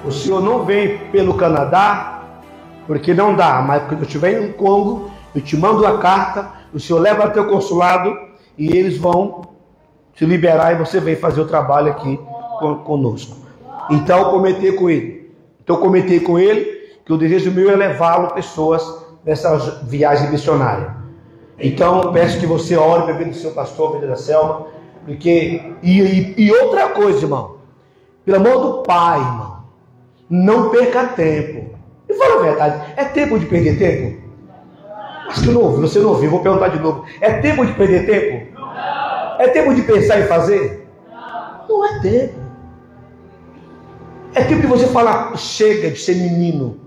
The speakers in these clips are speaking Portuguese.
o senhor não vem pelo Canadá, porque não dá, mas quando eu estiver em Congo, eu te mando uma carta, o senhor leva até o consulado e eles vão te liberar e você vem fazer o trabalho aqui conosco. Então eu comentei com ele. Que o desejo meu é levá-lo pessoas nessa viagem missionária. Então eu peço que você ore para ver do seu pastor, Pedro da Selma, porque e outra coisa, irmão, pelo amor do Pai, irmão, não perca tempo. E fala a verdade, é tempo de perder tempo? Acho que eu não ouvi, você não ouviu, vou perguntar de novo. É tempo de perder tempo? É tempo de pensar em fazer? Não é tempo. É tempo de você falar, chega de ser menino.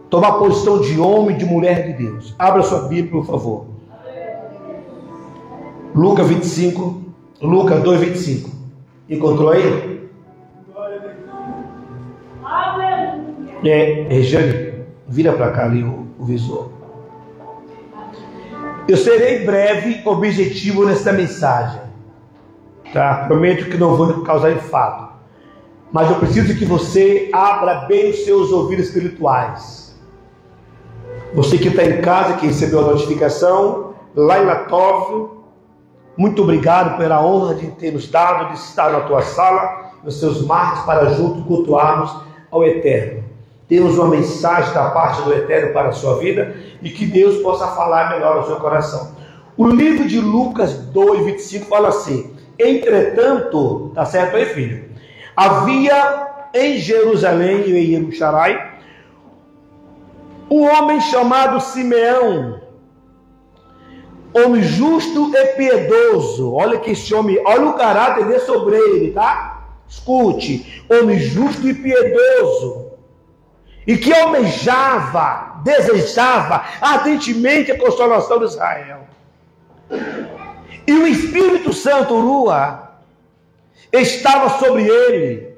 Tomar posição de homem e de mulher de Deus. Abra sua Bíblia, por favor. Lucas 2:25. Encontrou aí? Regiane, vira para cá ali o visor. Eu serei breve, objetivo nesta mensagem. Tá? Prometo que não vou causar enfado. Mas eu preciso que você abra bem os seus ouvidos espirituais. Você que está em casa, que recebeu a notificação, lá em Latov, muito obrigado pela honra de ter nos dado, de estar na tua sala, nos seus marcos, para juntos cultuarmos ao Eterno. Temos uma mensagem da parte do Eterno para a sua vida e que Deus possa falar melhor ao seu coração. O livro de Lucas 2:25 fala assim: entretanto, tá certo aí, filho? Havia em Jerusalém e em Jerusalém um homem chamado Simeão, homem justo e piedoso. Olha que esse homem, olha o caráter dele sobre ele, tá? Escute, homem justo e piedoso, e que almejava, desejava ardentemente a consolação de Israel. E o Espírito Santo, Rua, estava sobre ele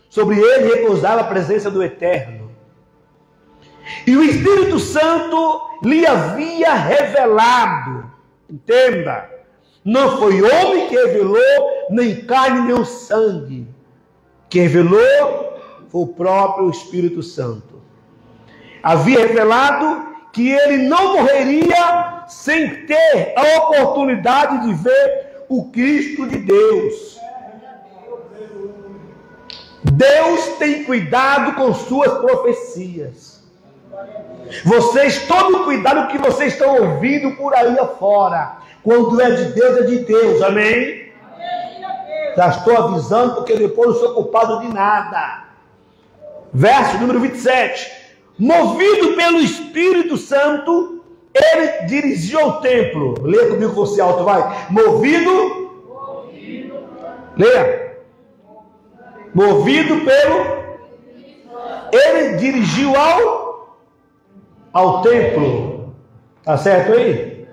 repousava a presença do Eterno. E o Espírito Santo lhe havia revelado, entenda, não foi homem que revelou, nem carne, nem o sangue. Quem revelou foi o próprio Espírito Santo. Havia revelado que ele não morreria sem ter a oportunidade de ver o Cristo de Deus. Deus tem cuidado com suas profecias. Vocês tomem cuidado com o que vocês estão ouvindo por aí afora. Quando é de Deus, é de Deus. Amém? Já estou avisando, porque depois não sou culpado de nada. Verso número 27. Movido pelo Espírito Santo, ele dirigiu ao templo. Leia comigo você alto, vai. Leia. Movido pelo... Ele dirigiu ao templo. Tá certo aí?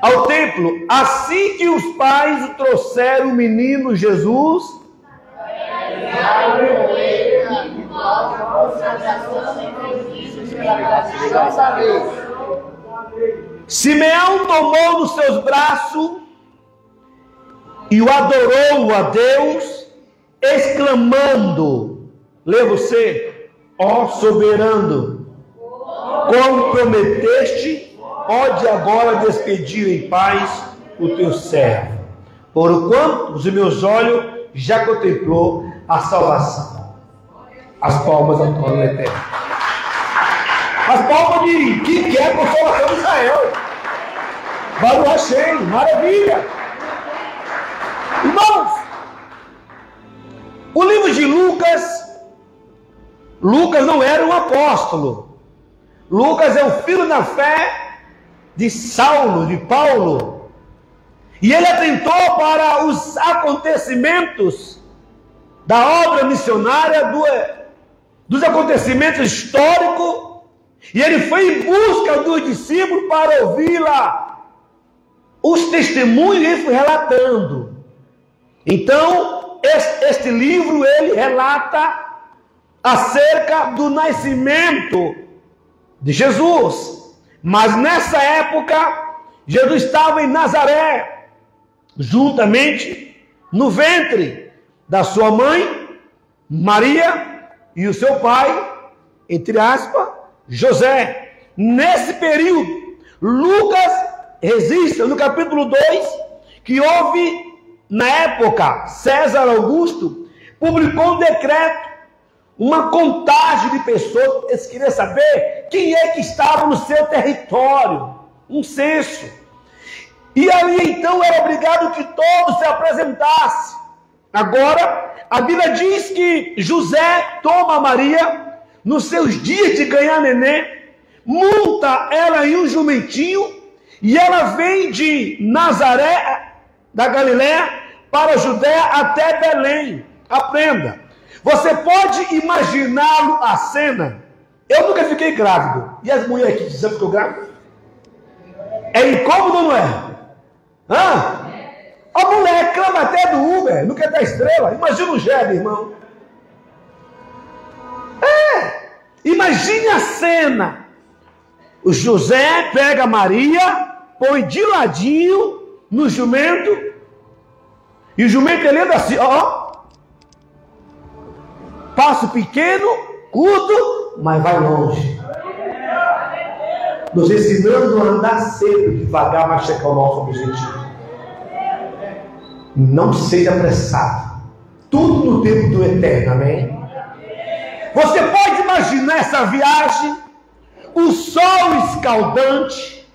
Ao templo. Assim que os pais trouxeram o menino Jesus, Simeão tomou nos seus braços e o adorou a Deus, exclamando, lê você, ó soberano, como prometeste, pode agora despedir em paz o teu servo, porquanto os meus olhos já contemplou a salvação. As palmas ao trono eterno. As palmas de quem quer a consolação de Israel. Baruch Hashem, maravilha. Irmãos, o livro de Lucas não era um apóstolo. Lucas é o filho da fé de Saulo, de Paulo. E ele atentou para os acontecimentos da obra missionária, dos acontecimentos históricos, e ele foi em busca dos discípulos para ouvi-la, os testemunhos, ele foi relatando. Então, este livro, ele relata acerca do nascimento de Jesus. Mas nessa época, Jesus estava em Nazaré, juntamente no ventre da sua mãe, Maria, e o seu pai, entre aspas, José. Nesse período, Lucas registra no capítulo 2 que houve, na época, César Augusto publicou um decreto, uma contagem de pessoas. Eles queriam saber quem é que estava no seu território, um censo. E ali então era obrigado que todos se apresentassem. Agora, a Bíblia diz que José toma Maria nos seus dias de ganhar neném, monta ela em um jumentinho e ela vem de Nazaré, da Galiléia, para a Judéia até Belém. Aprenda. Você pode imaginá-lo a cena. Eu nunca fiquei grávido. E as mulheres aqui, você ficou grávida? É incômodo ou não é? Hã? A mulher clama até do Uber, não quer dar estrela. Imagina o Jeb, irmão. Imagine a cena. O José pega a Maria, põe de ladinho no jumento, e o jumento ele anda assim, ó. Passo pequeno, curto, mas vai longe. Nos ensinando a andar sempre devagar, mas chegar ao nosso objetivo. Não seja apressado. Tudo no tempo do eterno, amém? Você pode imaginar essa viagem, o sol escaldante,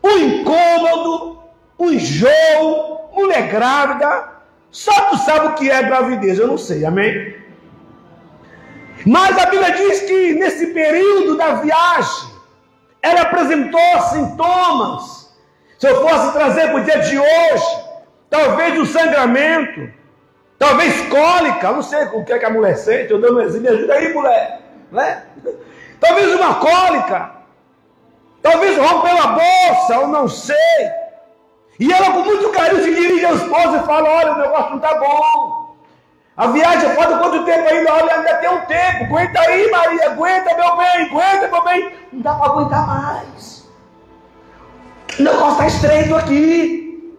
o incômodo, o enjoo, mulher grávida. Só tu sabe o que é gravidez, eu não sei, amém? Mas a Bíblia diz que nesse período da viagem, ela apresentou sintomas. Se eu fosse trazer para o dia de hoje, talvez um sangramento, talvez cólica, não sei o que é que a mulher sente, eu dou um exemplo, me ajuda aí, mulher, né? Talvez uma cólica, talvez rompeu a bolsa, eu não sei. E ela com muito carinho se dirige ao esposo e fala, olha, o negócio não está bom. A viagem pode quanto tempo ainda? Olha, ainda tem um tempo, aguenta aí, Maria, aguenta, meu bem, aguenta, meu bem. Não dá para aguentar mais. O negócio está estreito aqui.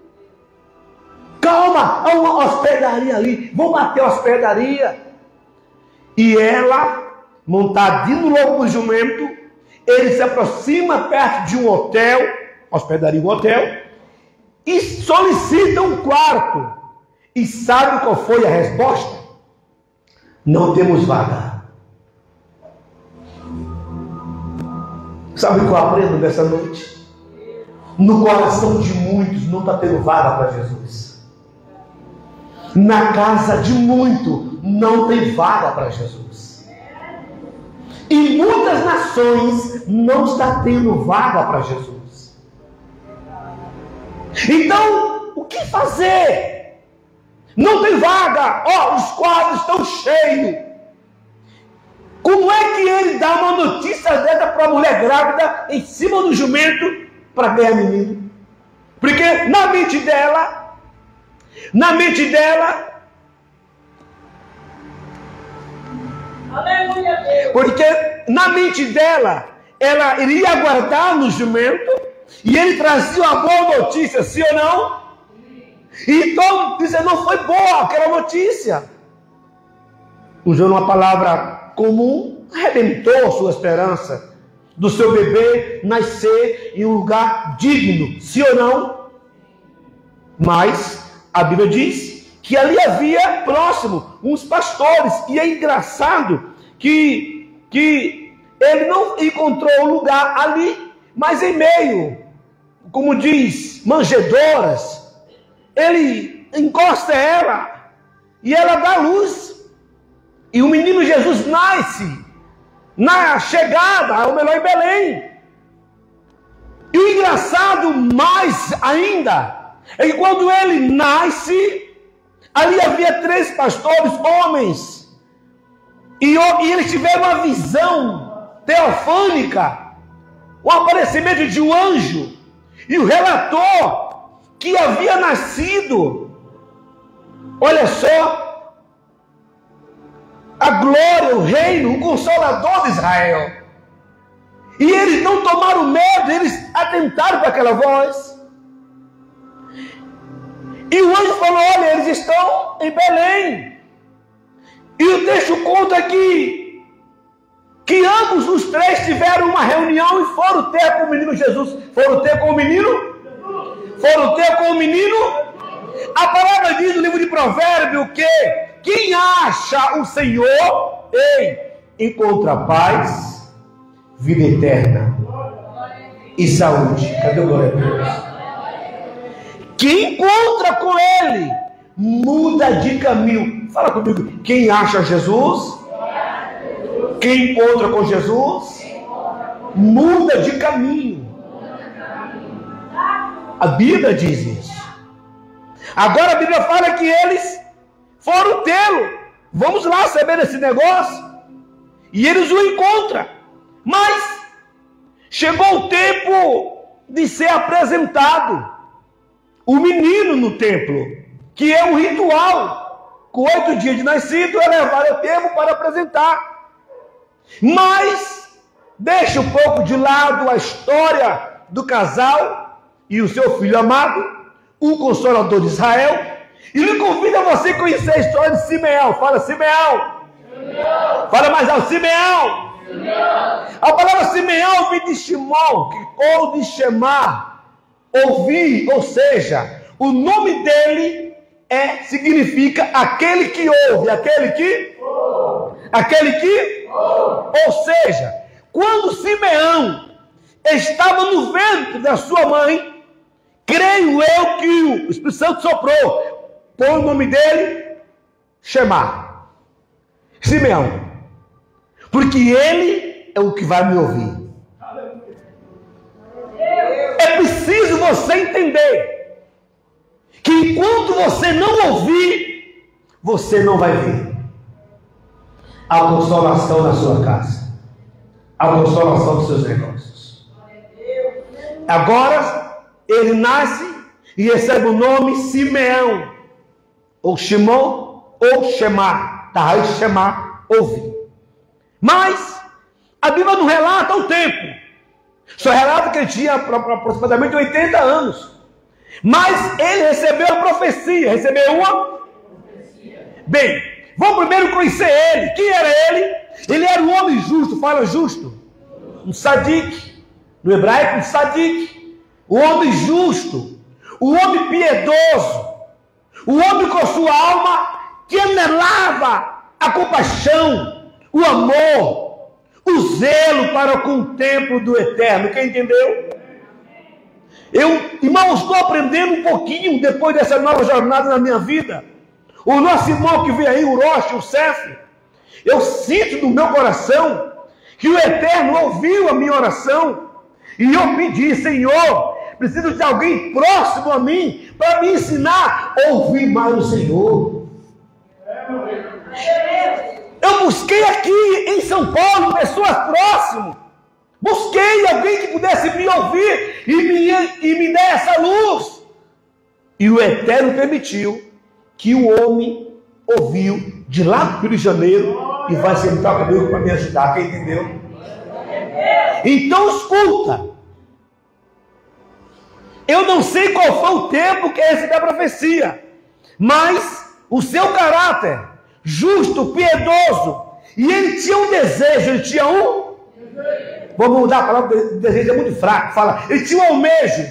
Calma, há uma hospedaria ali. Vamos bater a hospedaria. E ela, montadinho no lombo do jumento, ele se aproxima perto de um hotel, hospedaria, um hotel, e solicita um quarto. E sabe qual foi a resposta? Não temos vaga. Sabe o que eu aprendo nessa noite? No coração de muitos não está tendo vaga para Jesus. Na casa de muitos não tem vaga para Jesus. Em muitas nações não está tendo vaga para Jesus. Então, o que fazer? Não tem vaga. Ó, os quadros estão cheios. Como é que ele dá uma notícia dessa para a mulher grávida em cima do jumento para ganhar menino? Porque na mente dela, porque na mente dela, ela iria aguardar no jumento e ele trazia uma boa notícia, sim ou não? Então, dizendo, não foi boa aquela notícia. Usando uma palavra comum, arrebentou sua esperança do seu bebê nascer em um lugar digno, sim ou não? Mas a Bíblia diz que ali havia próximo uns pastores, e é engraçado que ele não encontrou lugar ali, mas em meio, como diz, manjedouras. Ele encosta ela e ela dá luz. E o menino Jesus nasce na chegada, ou melhor, em Belém. E o engraçado mais ainda é que quando ele nasce, ali havia 3 pastores, homens, e eles tiveram uma visão teofânica, o aparecimento de um anjo, e o relator que havia nascido, olha só, a glória, o reino, o consolador de Israel. E eles não tomaram medo, eles atentaram para aquela voz. E o anjo falou, olha, eles estão em Belém. E o texto conta que que ambos os três tiveram uma reunião e foram ter com o menino Jesus. Foram ter com o menino? Foram ter com o menino? A palavra diz no livro de Provérbios que quem acha o Senhor, encontra paz, vida eterna e saúde. Cadê o glória a Deus? Quem encontra com Ele, muda de caminho. Fala comigo. Quem acha Jesus, quem encontra com Jesus, muda de caminho. A Bíblia diz isso. Agora a Bíblia fala que eles foram tê-lo. Vamos lá saber desse negócio. E eles o encontram. Mas chegou o tempo de ser apresentado o menino no templo, que é um ritual. Com 8 dias de nascido é levar o tempo para apresentar. Mas deixa um pouco de lado a história do casal e o seu filho amado, o Consolador de Israel, e lhe convida a você conhecer a história de Simeão. Fala, Simeão. Fala mais alto, Simeão. A palavra Simeão vem de Shimon, ou de Shemar, ouvir, ou seja, o nome dele significa aquele que ouve, aquele que ou seja, quando Simeão estava no ventre da sua mãe, creio eu que o Espírito Santo soprou, põe o nome dele, Shemar, Simeão, porque ele é o que vai me ouvir. É preciso você entender que enquanto você não ouvir, você não vai ver a consolação na sua casa, a consolação dos seus negócios. Agora ele nasce e recebe o nome Simeão, ou Shimon, ou Shemar, da raiz Shemar, ouvir. Mas a Bíblia não relata o tempo, só relata que ele tinha aproximadamente 80 anos. Mas ele recebeu a profecia. Recebeu uma? Bem, vamos primeiro conhecer ele. Quem era ele? Ele era um homem justo. Fala justo. Um sadique. No hebraico, um sadique. O homem justo. O homem piedoso. O homem com sua alma que anelava a compaixão, o amor, o zelo para com o templo do eterno. Quem entendeu? Irmão, estou aprendendo um pouquinho depois dessa nova jornada na minha vida. O nosso irmão que veio aí, o Rocha, o Cef, eu sinto no meu coração que o Eterno ouviu a minha oração. E eu pedi, Senhor, preciso de alguém próximo a mim para me ensinar a ouvir mais o Senhor. Eu busquei aqui em São Paulo pessoas próximas. Busquei alguém que pudesse me ouvir e me dar essa luz. E o Eterno permitiu que o homem ouviu de lá do Rio de Janeiro e vai sentar comigo para me ajudar. Quem entendeu? Então escuta. Eu não sei qual foi o tempo que recebeu a profecia, mas o seu caráter justo, piedoso, e ele tinha um desejo, ele tinha um... Vamos mudar a palavra, desejo é muito fraco. Fala, ele tinha um almejo.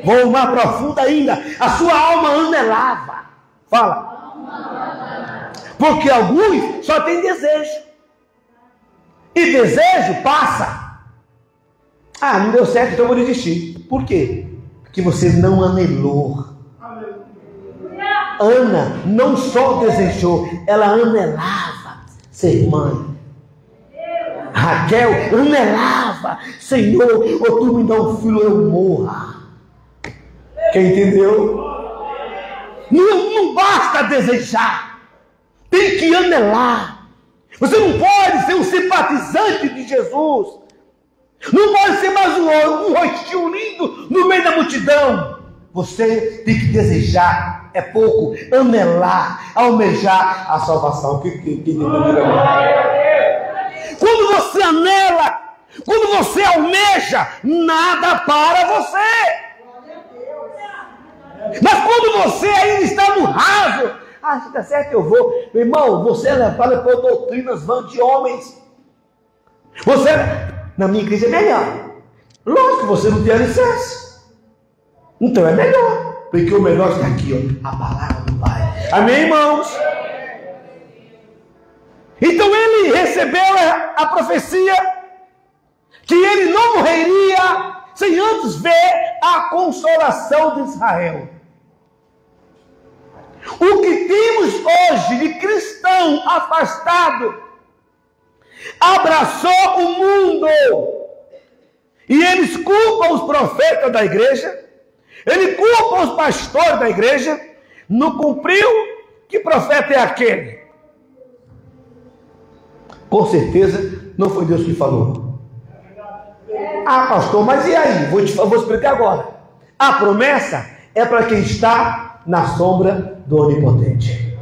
Vou mais profundo ainda. A sua alma anelava. Fala. Porque alguns só têm desejo. E desejo passa. Ah, não deu certo, então eu vou desistir. Por quê? Porque você não anelou. Ana não só desejou, ela anelava ser mãe. Raquel anelava, Senhor, ou tu me dá um filho, eu morra. Quem entendeu? Não basta desejar, tem que anelar. Você não pode ser um simpatizante de Jesus, não pode ser mais um rostinho lindo no meio da multidão. Você tem que desejar, é pouco, anelar, almejar a salvação. Que quando você anela, quando você almeja, nada para você. Mas quando você ainda está no raso, se dá certo eu vou. Meu irmão, você é levado por doutrinas vãs de homens. Você, na minha igreja é melhor. Lógico que você não tem alicerce. Então é melhor. Porque o melhor está aqui, ó, a palavra do Pai. Amém, irmãos? Então ele recebeu a profecia que ele não morreria sem antes ver a consolação de Israel. O que temos hoje de cristão afastado abraçou o mundo e eles culpam os profetas da igreja, eles culpam os pastores da igreja. Não cumpriu? Que profeta é aquele? Com certeza não foi Deus que falou. Ah, pastor, mas e aí? Vou explicar agora. A promessa é para quem está na sombra do Onipotente.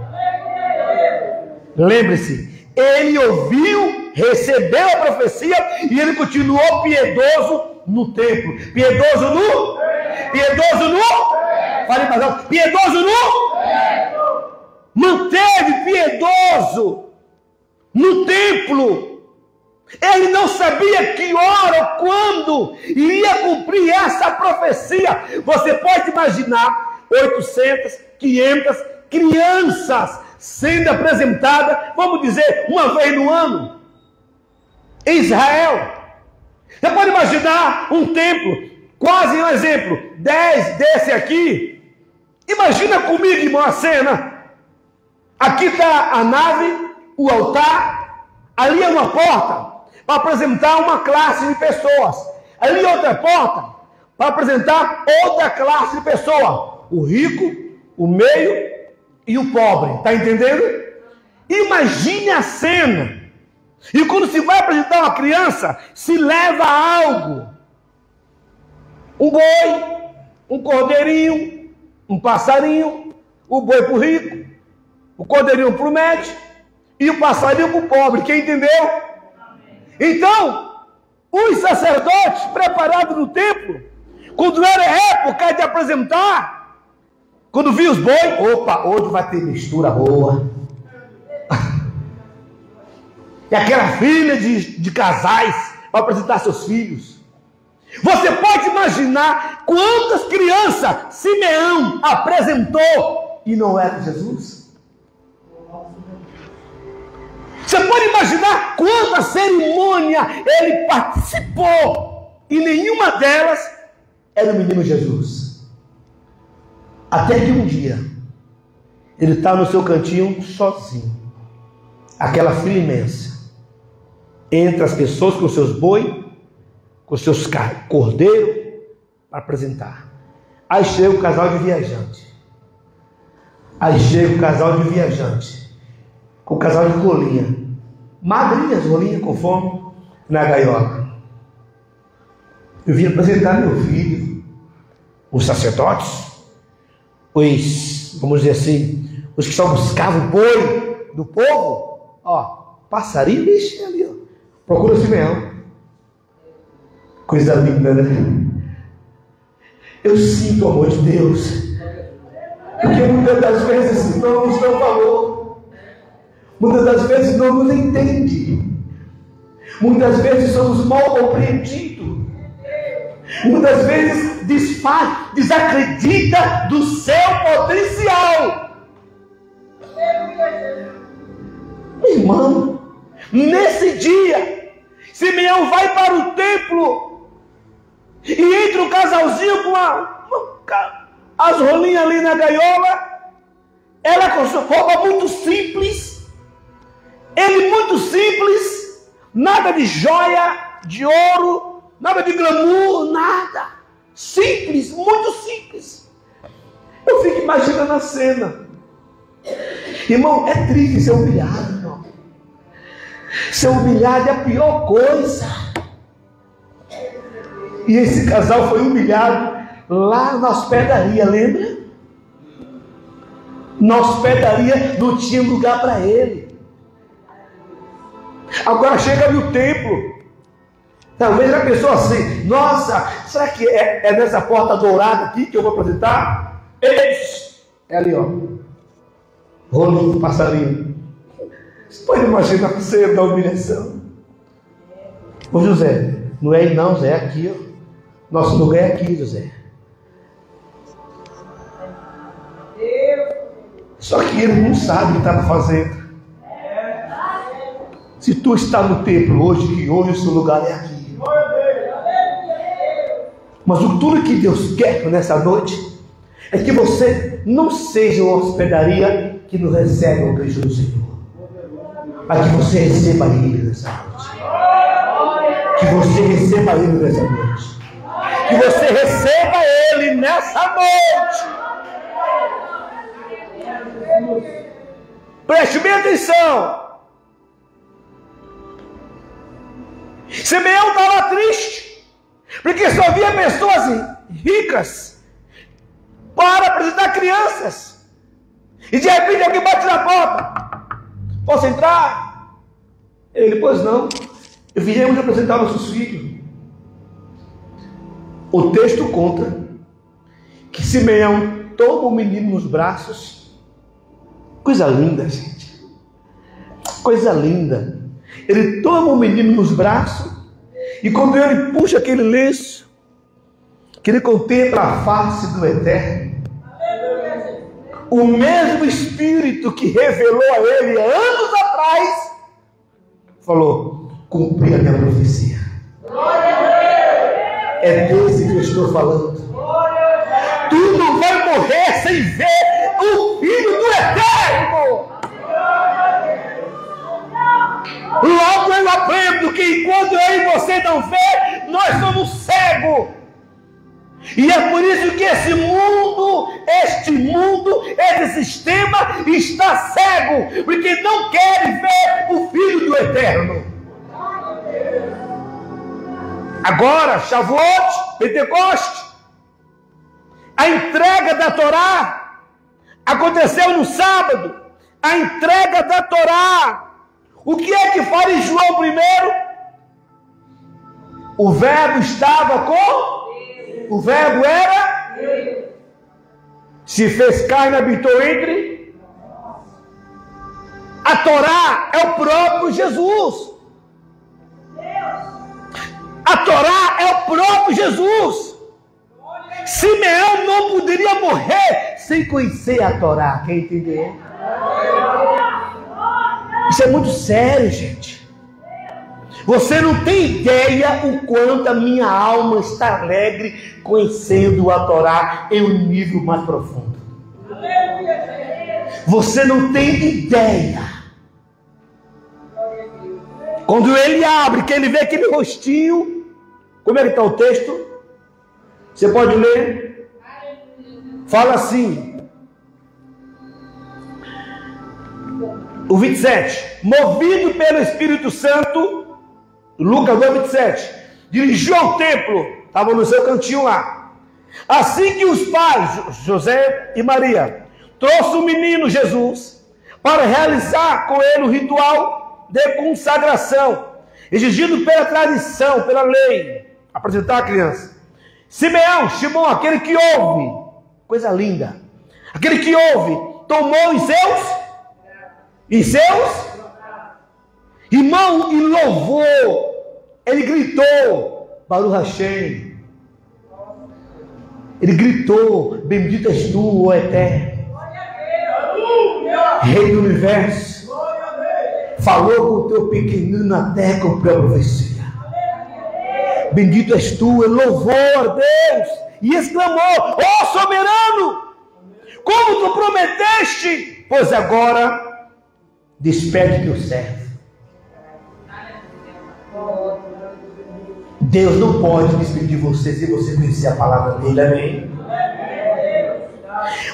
Lembre-se, ele ouviu, recebeu a profecia e ele continuou piedoso no templo. Piedoso no? Piedoso no? Fale mais alto. Piedoso no? Manteve piedoso no templo. Ele não sabia que hora ou quando iria cumprir essa profecia. Você pode imaginar 800, 500 crianças sendo apresentadas, vamos dizer, uma vez no ano, em Israel. Você pode imaginar um templo, quase um exemplo, 10 desse aqui. Imagina comigo, irmão, a cena. Aqui está a nave, o altar, ali é uma porta para apresentar uma classe de pessoas. Ali outra porta para apresentar outra classe de pessoas. O rico, o meio e o pobre. Está entendendo? Imagine a cena. E quando se vai apresentar uma criança, se leva algo. Um boi, um cordeirinho, um passarinho. O boi para o rico, o cordeirinho para o médio e o passarinho para o pobre. Quem entendeu? Então, os sacerdotes preparados no templo, quando era época de apresentar, quando viu os bois, opa, hoje vai ter mistura boa. E aquela filha de casais para apresentar seus filhos. Você pode imaginar quantas crianças Simeão apresentou e não era Jesus? Você pode imaginar quanta cerimônia ele participou e nenhuma delas era o menino Jesus. Até que um dia ele está no seu cantinho sozinho, aquela fila imensa, entre as pessoas com seus boi, com seus cordeiros para apresentar. Aí chega o casal de viajante. Com o casal de rolinha, magrinhas rolinhas com fome, na gaiola. Eu vim apresentar meu filho. Os sacerdotes, vamos dizer assim, os que só buscavam o boi do povo, ó, passarinho, bicho, ali, ó, procura o Simeão. Coisa linda, né? Eu sinto o amor de Deus, porque muitas das vezes não nos dão valor. Muitas das vezes não nos entende. Muitas vezes somos mal compreendidos. Muitas vezes desacredita do seu potencial. Irmão, nesse dia, Simeão vai para o templo e entra um casalzinho com as rolinhas ali na gaiola. Ela com sua roupa muito simples. Ele muito simples, nada de joia, de ouro, nada de glamour, nada. Simples, muito simples. Eu fico imaginando a cena. Irmão, é triste ser humilhado, irmão. Ser humilhado é a pior coisa. E esse casal foi humilhado lá na hospedaria, lembra? Na hospedaria não tinha lugar para ele. Agora chega no templo. Talvez a pessoa assim, nossa, será que é nessa porta dourada aqui que eu vou apresentar? É ali, ó. Rolinho do passarinho. Você pode imaginar a cena da humilhação. Ô José, não é aí não, Zé, é aqui, ó. Nosso lugar é aqui, José. Só que ele não sabe o que está fazendo. Se tu está no templo hoje, que hoje o seu lugar é aqui. Mas tudo que Deus quer nessa noite é que você não seja uma hospedaria que não recebe o beijo do Senhor, mas que você receba Ele nessa noite. Que você receba Ele nessa noite. Que você receba Ele nessa noite. Preste bem atenção. Simeão estava triste, porque só havia pessoas ricas para apresentar crianças. E de repente alguém bate na porta. Posso entrar? Ele, pois não. Viemos apresentar nossos filhos. O texto conta que Simeão toma o menino nos braços. Coisa linda, gente. Coisa linda. Ele toma o menino nos braços e quando ele puxa aquele lenço, que ele contempla a face do Eterno, o mesmo Espírito que revelou a ele anos atrás, falou: cumpri a minha profecia. É desse que eu estou falando. Tu não vai morrer sem ver o Filho do Eterno. Logo eu aprendo que enquanto eu e você não vê, nós somos cegos. E é por isso que este mundo, esse sistema está cego, porque não quer ver o Filho do Eterno. Agora, Shavuot, Pentecoste, a entrega da Torá aconteceu no sábado. A entrega da Torá. O que é que fala em João 1? O verbo estava com? O verbo era? Se fez carne e habitou entre? A Torá é o próprio Jesus. A Torá é o próprio Jesus. Simeão não poderia morrer sem conhecer a Torá. Quem entendeu? Isso é muito sério, gente. Você não tem ideia o quanto a minha alma está alegre conhecendo a Torá em um nível mais profundo. Você não tem ideia. Quando ele abre, que ele vê aquele rostinho, como é que está o texto? Você pode ler? Fala assim. O 27, movido pelo Espírito Santo, Lucas 2:27, dirigiu ao templo, estava no seu cantinho lá. Assim que os pais, José e Maria, trouxe o menino Jesus para realizar com ele o ritual de consagração, exigido pela tradição, pela lei, apresentar a criança. Simeão chamou aquele que ouve, coisa linda, aquele que ouve, tomou em seus irmão e louvou. Ele gritou, Baruch Hashem. Ele gritou, bendito és tu, ó Eterno, Rei do Universo. Falou com o teu pequenino na terra, cumpriu a profecia. Bendito és tu. Ele louvou a Deus e exclamou: ó soberano, como tu prometeste, pois agora despede teu servo. Deus não pode despedir você se você conhecer a palavra dele, amém?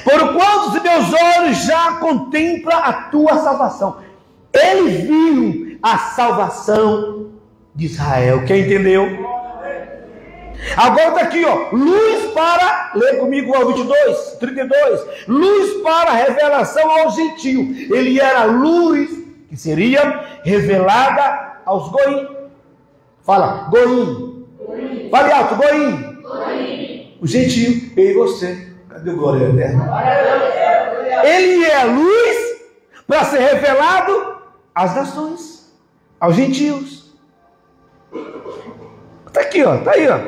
Porquanto os meus olhos já contemplam a tua salvação. Ele viu a salvação de Israel. Quem entendeu? Agora está aqui, ó, luz para, lê comigo ao 32, luz para a revelação ao gentio. Ele era luz que seria revelada aos goim. Fala, goim. Fale alto, goim. O gentio, eu e você. Cadê o glória eterna? Ele é luz para ser revelado às nações, aos gentios. Está aqui, ó, está aí, ó.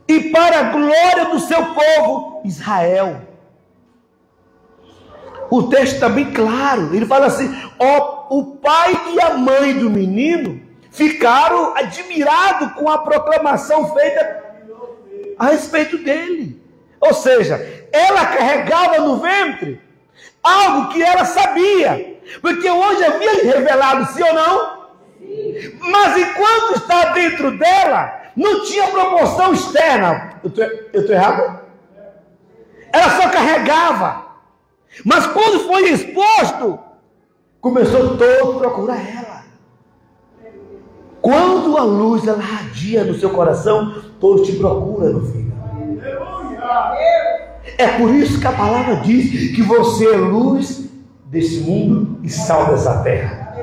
E para a glória do seu povo, Israel. O texto está bem claro. Ele fala assim: ó, o pai e a mãe do menino ficaram admirados com a proclamação feita a respeito dele. Ou seja, ela carregava no ventre algo que ela sabia, porque hoje havia revelado, sim ou não? Sim. Mas enquanto está dentro dela, não tinha proporção externa. Eu estou errado? Ela só carregava. Mas quando foi exposto, começou todo a procurar ela. Quando a luz ela radia no seu coração, todos te procuram, meu filho. É por isso que a palavra diz que você é luz desse mundo e sal dessa terra.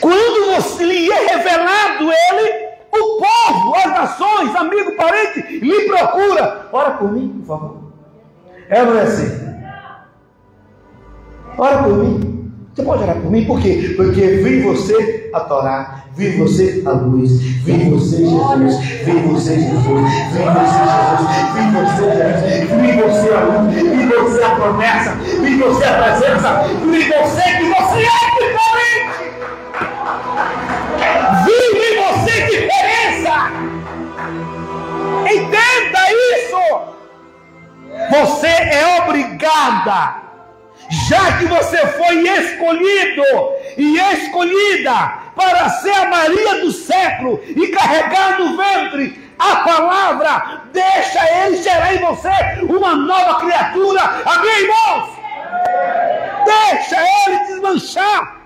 Quando você lhe é revelado ele, o povo, as nações, amigo, parente, lhe procura. Ora por mim, por favor. É ou não é assim? Ora por mim. Você pode orar por mim? Por quê? Porque vi você a Torá, vi você a luz, vi você Jesus, vi você Jesus, vi você Jesus, vi você Jesus, vi você a luz, vi você a promessa, vi você a presença, vi você que você é diferente. Vi em você diferença. Entenda isso. Você é obrigada, já que você foi escolhido e escolhida para ser a Maria do século e carregar no ventre a palavra, deixa ele gerar em você uma nova criatura. Amém, irmãos? Deixa ele desmanchar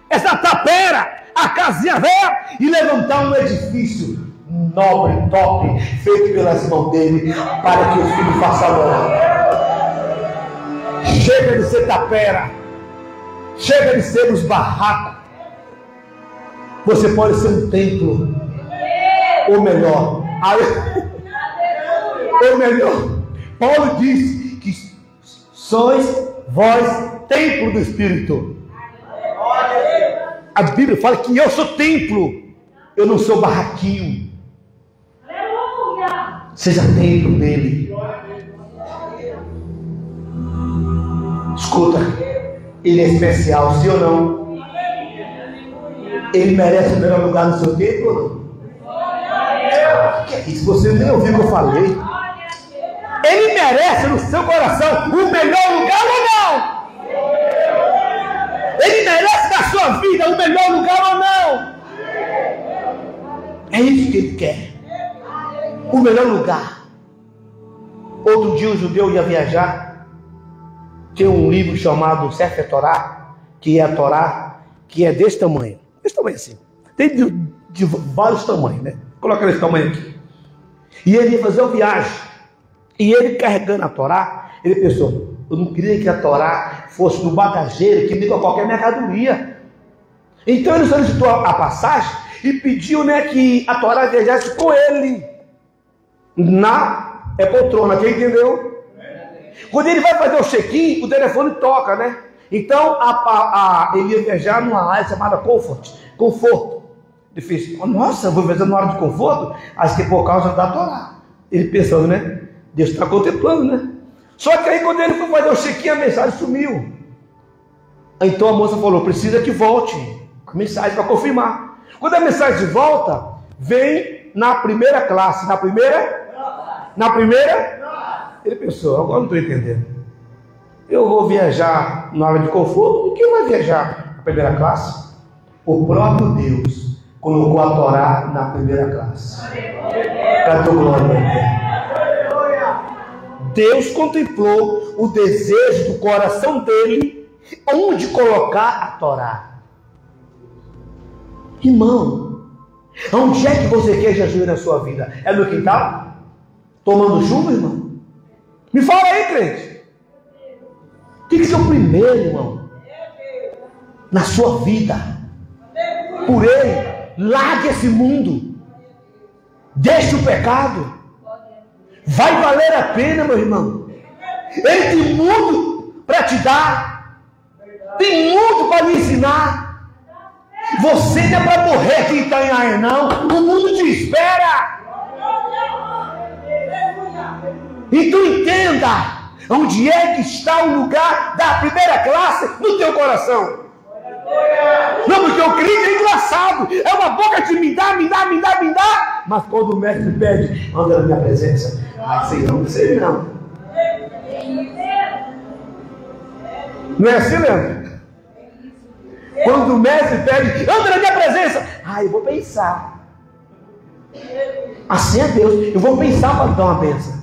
essa tapera, a casinha velha, e levantar um edifício nobre, top, feito pelas mãos dele, para que o filho faça adorar. Chega de ser tapera, chega de ser os barracos. Você pode ser um templo, ou melhor, Paulo diz que sois vós templo do Espírito. A Bíblia fala que eu sou templo, eu não sou barraquinho. Seja templo dele. Escuta, ele é especial, sim ou não? Ele merece o melhor lugar no seu templo ou não? Que é isso? Você nem ouviu o que eu falei. Ele merece no seu coração o melhor lugar ou não? Ele merece na sua vida o melhor lugar ou não? É isso que ele quer. O melhor lugar. Outro dia o judeu ia viajar. Tem um livro chamado Sefer Torá, que é a Torá, que é desse tamanho assim. Tem de vários tamanhos, né? Coloca esse tamanho aqui. E ele ia fazer uma viagem. E ele carregando a Torá, ele pensou: eu não queria que a Torá fosse no bagageiro, que liga qualquer mercadoria. Então ele solicitou a passagem e pediu, né, que a Torá viajasse com ele na poltrona. Quem entendeu? Quando ele vai fazer o check-in, o telefone toca, né? Então, ele ia viajar numa área chamada conforto. Ele fez: nossa, eu vou viajar numa área de conforto? Acho que é por causa da Torá. Ele pensando, né? Deus está contemplando, né? Só que aí, quando ele foi fazer o check-in, a mensagem sumiu. Então a moça falou: precisa que volte a mensagem para confirmar. Quando a mensagem volta, vem na primeira classe. Na primeira? Ele pensou: agora não estou entendendo. Eu vou viajar na área de conforto, e quem vai viajar na primeira classe? O próprio Deus colocou a Torá na primeira classe. Para a tua glória. Deus contemplou o desejo do coração dele, onde colocar a Torá. Irmão, onde é que você quer Jesus na sua vida? É no quintal? Tomando chuva, irmão? Me fala aí, crente. Tem que ser o primeiro, irmão, na sua vida. Por ele, largue esse mundo. Deixe o pecado. Vai valer a pena, meu irmão. Ele tem muito para te dar. Tem muito para lhe ensinar. Você não é para morrer aqui em Itanhaém, não. O mundo te espera. Então entenda. Onde é que está o lugar da primeira classe no teu coração? Não, porque o crente é engraçado. É uma boca de me dá. Mas quando o mestre pede, anda na minha presença. Ai, Senhor, não sei não. Não é assim, Leandro? Quando o mestre pede, anda na minha presença. Ah, eu vou pensar. Assim é Deus. Eu vou pensar para dar uma bênção.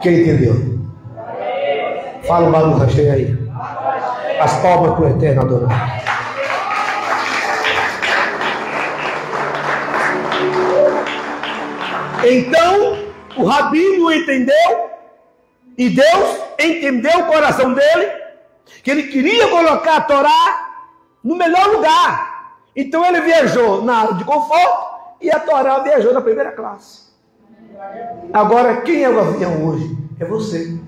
Quem entendeu? Fala o barulho, achei aí. As palmas para o Eterno adorar. Então, o rabino entendeu, e Deus entendeu o coração dele, que ele queria colocar a Torá no melhor lugar. Então ele viajou na área de conforto e a Torá viajou na primeira classe. Agora, quem é o avião hoje? É você.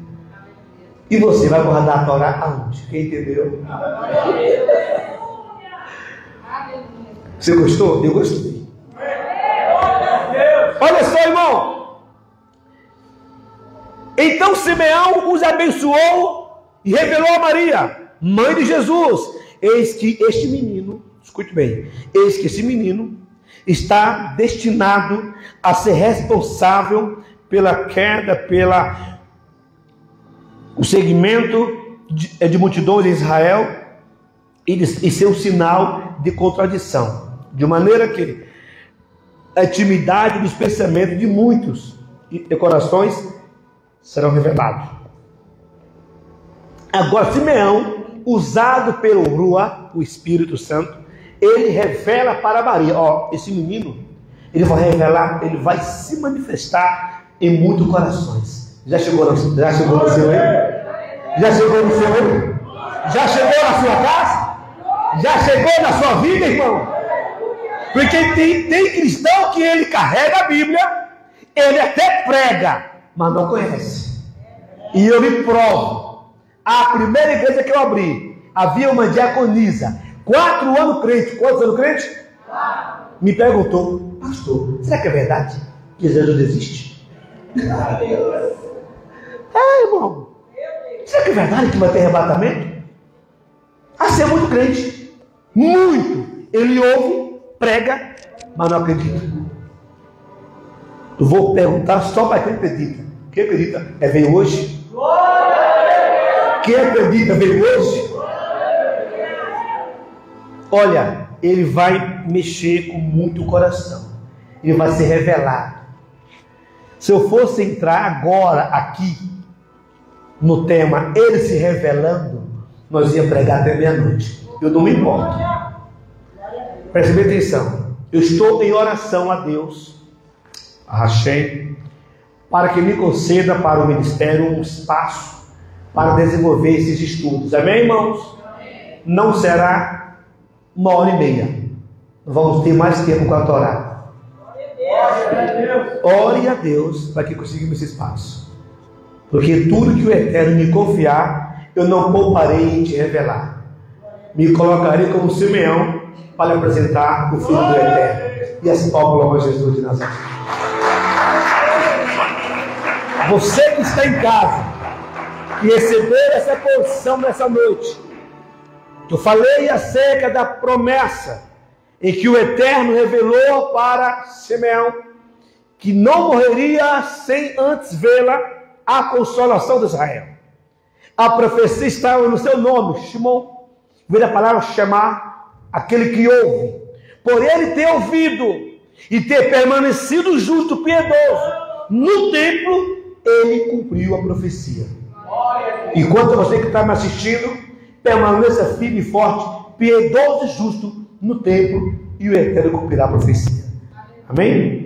E você vai guardar a Torá aonde? Quem entendeu? Você gostou? Eu gostei. Olha só, irmão. Então Simeão os abençoou e revelou a Maria, mãe de Jesus. Eis que este menino, escute bem, eis que esse menino está destinado a ser responsável pela queda, o segmento de multidões de Israel e ser um sinal de contradição, de maneira que a intimidade dos pensamentos de muitos corações serão revelados. Agora, Simeão, usado pelo Ruá, o Espírito Santo, ele revela para Maria, ó, esse menino, ele vai revelar, ele vai se manifestar em muitos corações. Já chegou no seu aí? Já chegou no seu aí? Já chegou na sua casa? Já chegou na sua vida, irmão? Porque tem cristão que ele carrega a Bíblia, ele até prega, mas não conhece. E eu me provo. A primeira igreja que eu abri, havia uma diaconisa, 4 anos crente. Quantos anos crente? 4. Me perguntou, pastor, será que é verdade que Jesus existe? É, irmão. Será que é verdade que vai ter arrebatamento? Assim é muito crente. Muito. Ele ouve, prega, mas não acredita. Eu vou perguntar só para quem acredita. Quem acredita? Veio hoje? Quem acredita veio hoje? Olha, ele vai mexer com muito o coração. Ele vai ser revelado. Se eu fosse entrar agora aqui no tema ele se revelando, nós íamos pregar até meia-noite. Eu não me importo. Preste bem atenção. Eu estou em oração a Deus, a Hashem, para que me conceda para o ministério um espaço para desenvolver esses estudos. Amém, irmãos? Amém. Não será 1h30. Vamos ter mais tempo com a Torá. Ore a Deus para que consigamos esse espaço. Porque tudo que o Eterno me confiar, eu não pouparei em te revelar. Me colocarei como Simeão para apresentar o Filho do Eterno. E assim palmas a Jesus de Nazaré. Você que está em casa e recebeu essa porção nessa noite, eu falei acerca da promessa em que o Eterno revelou para Simeão, que não morreria sem antes vê-la a consolação de Israel. A profecia estava no seu nome, Shimon. Vem a palavra chamar aquele que ouve. Por ele ter ouvido e ter permanecido justo, piedoso no templo, ele cumpriu a profecia. Enquanto você que está me assistindo, permaneça firme e forte, piedoso e justo no templo, e o Eterno cumprirá a profecia. Amém?